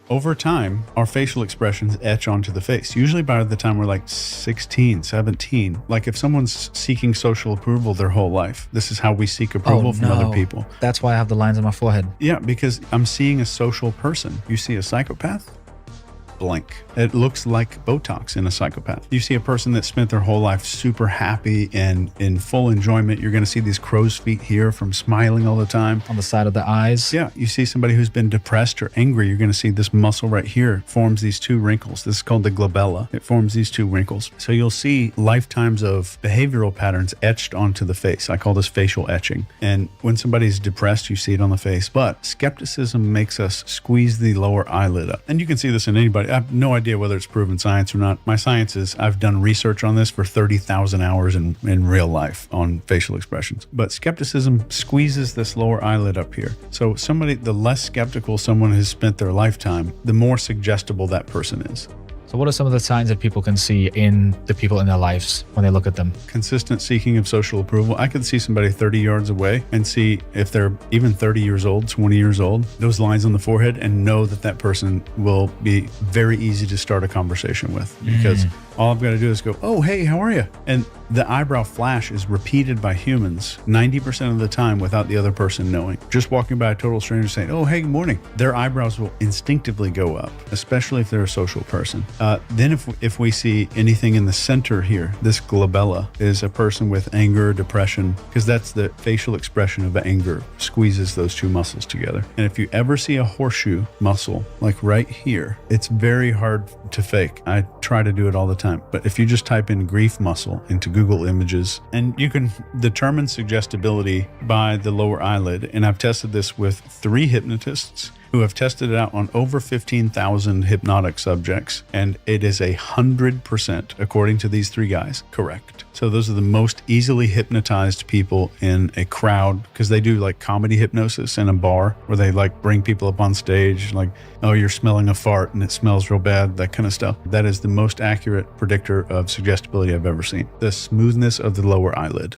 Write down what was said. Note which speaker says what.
Speaker 1: Over time, our facial expressions etch onto the face, usually by the time we're like 16, 17. Like if someone's seeking social approval their whole life, this is how we seek approval from other people.
Speaker 2: That's why I have the lines on my forehead.
Speaker 1: Yeah, because I'm seeing a social person. You see a psychopath? Blank. It looks like Botox in a psychopath. You see a person that spent their whole life super happy and in full enjoyment. You're going to see these crow's feet here from smiling all the time.
Speaker 2: On the side of the eyes.
Speaker 1: Yeah. You see somebody who's been depressed or angry. You're going to see this muscle right here forms these two wrinkles. This is called the glabella. It forms these two wrinkles. So you'll see lifetimes of behavioral patterns etched onto the face. I call this facial etching. And when somebody's depressed, you see it on the face. But skepticism makes us squeeze the lower eyelid up. And you can see this in anybody. I have no idea whether it's proven science or not. My science is I've done research on this for 30,000 hours in real life on facial expressions. But skepticism squeezes this lower eyelid up here. So the less skeptical someone has spent their lifetime, the more suggestible that person is.
Speaker 2: So what are some of the signs that people can see in the people in their lives when they look at them?
Speaker 1: Consistent seeking of social approval. I could see somebody 30 yards away and see if they're even 30 years old, 20 years old, those lines on the forehead, and know that that person will be very easy to start a conversation with because all I've got to do is go, oh, hey, how are you? And the eyebrow flash is repeated by humans 90% of the time without the other person knowing. Just walking by a total stranger saying, oh, hey, good morning. Their eyebrows will instinctively go up, especially if they're a social person. Then if we see anything in the center here, this glabella is a person with anger or depression, because that's the facial expression of anger, squeezes those two muscles together. And if you ever see a horseshoe muscle, like right here, it's very hard to fake. I try to do it all the time. But if you just type in grief muscle into Google Images, and you can determine suggestibility by the lower eyelid. And I've tested this with 3 hypnotists who have tested it out on over 15,000 hypnotic subjects. And it is 100%, according to these 3 guys, correct. So those are the most easily hypnotized people in a crowd, because they do like comedy hypnosis in a bar where they like bring people up on stage, like, oh, you're smelling a fart and it smells real bad, that kind of stuff. That is the most accurate predictor of suggestibility I've ever seen. The smoothness of the lower eyelid.